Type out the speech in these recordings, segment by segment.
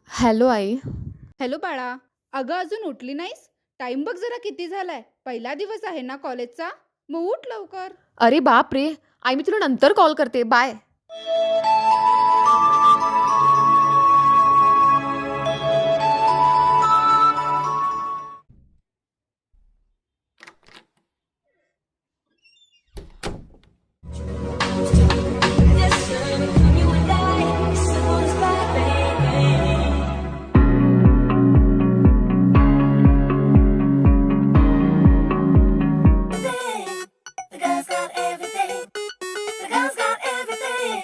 Hello आई. Hello बाळा. अगं अजून उठली नाहीस? टाइम बघ जरा किती झालाय. पहिला दिवस आहे ना कॉलेजचा, मग उठ लवकर. अरे बाप रे. आई मी तुला नंतर कॉल करते. Bye. The girls got everything. The girls got everything.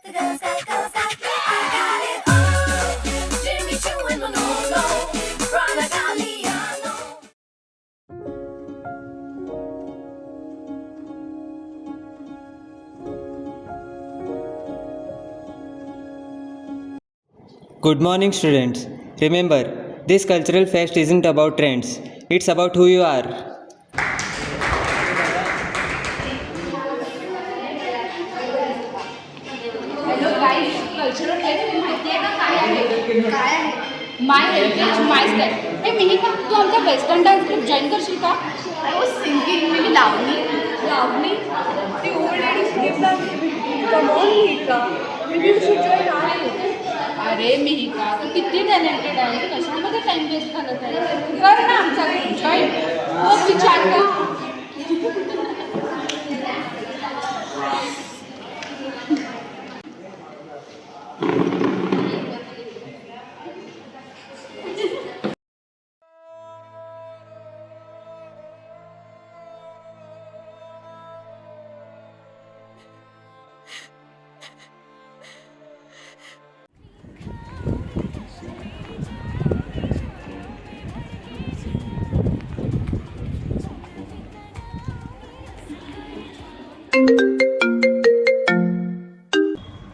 The girls got. I got it all. Jimmy Choo and Manolo. Prada Galliano. Good morning, students. Remember, this cultural fest isn't about trends, it's about who you are. Hello guys, cultural fest माहिती आहे का काय आहे? काय आहे? माय heritage माय style. हे मिनिका, तू आमचा western dance group join करशील का? आय वॉज सिंगिंग मी लावणी. लावणी? ती ओल्ड लेडी स्टेपला कम ऑन मिहिका, मी यू शुड जॉइन आर. अरे मिहिका, तू किती टॅलेंटेड आहे, तू कशामध्ये टाइम वेस्ट करत आहे? कर ना आमचा ग्रुप जॉईन. हो विचार का?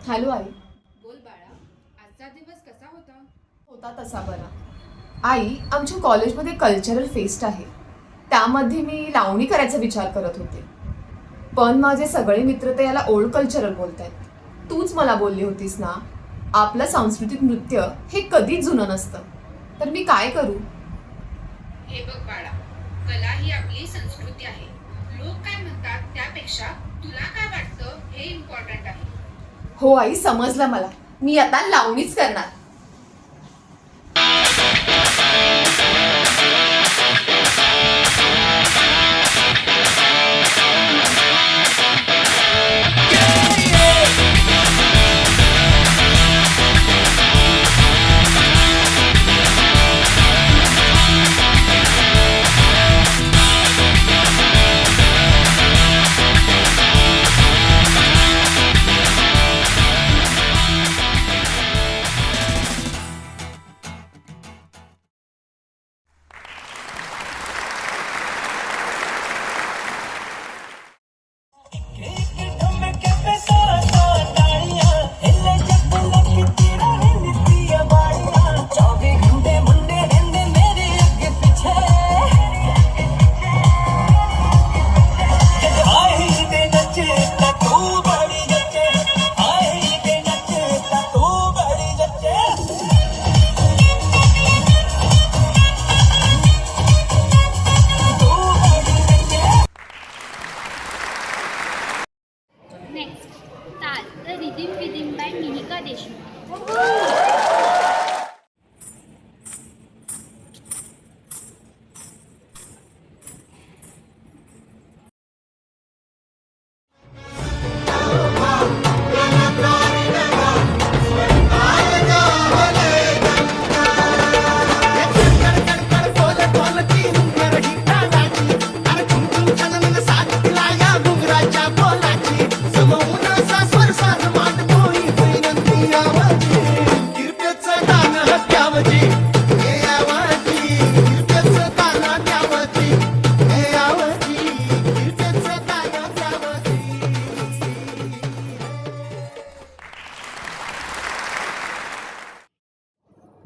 हॅलो आई. बोल बाळा, आजचा दिवस कसा होता? होता तसा बरा. आई, आमच्या कॉलेजमध्ये कल्चरल फेस्ट आहे. त्यामध्ये मी लावणी करायचा विचार करत होते. पण माझे सगळे मित्र तर याला ओल्ड कल्चरल बोलतायत. तूच मला बोलली होतीस ना, आपलं सांस्कृतिक नृत्य हे कधीच जुनं नसतं. तर मी काय करू? हे बघ बाळा, कला ही आपली संस्कृती आहे. लोक काय म्हणतात त्यापेक्षा तुला काय वाटतं हे इम्पॉर्टंट आहे. हो आई, समजलं मला. मी आता लावणीच करणार. नेक्स्ट ताल the rhythm within by Mihika Deshmukh.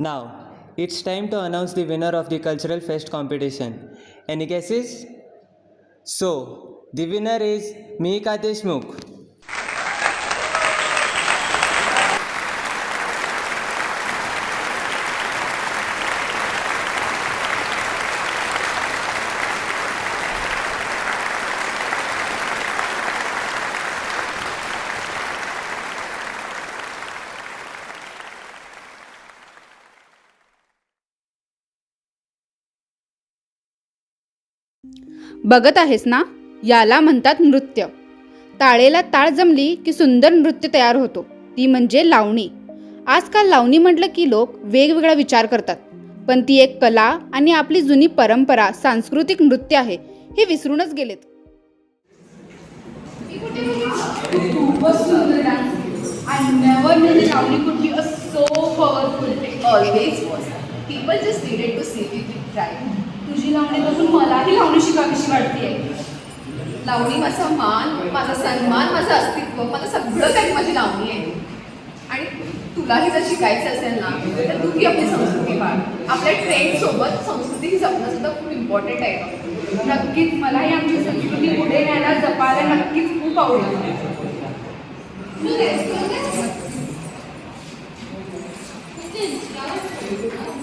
Now, it's time to announce the winner of the Cultural Fest competition. Any guesses? So, the winner is Mihika Deshmukh. बघत आहेस ना, याला म्हणतात नृत्य. ताळेला ताळ जमली की सुंदर नृत्य तयार होतो, ती म्हणजे लावणी. आजकाल लावणी म्हटलं की लोक वेगवेगळा विचार करतात, पण ती एक कला आणि आपली जुनी परंपरा, सांस्कृतिक नृत्य आहे हे विसरूनच गेलेत. खूपच सुंदर dance. I never knew the Lavani could be a so powerful. Always was. People just needed to see it try. तुझी लावणी बघून मलाही लावणी शिकावीशी वाटते. लावणी माझा मान, माझा सन्मान, माझं अस्तित्व, माझं सगळं काही माझी लावणी आहे. आणि तुलाही जर शिकायचं असेल ना तर तूही आपली संस्कृती पाळ. आपल्या ट्रेंडसोबत संस्कृती ही जपणं सुद्धा खूप इम्पॉर्टंट आहे. नक्कीच मलाही आमची संस्कृती पुढे न्यायला जपायला नक्कीच खूप आवडेल. Thank you.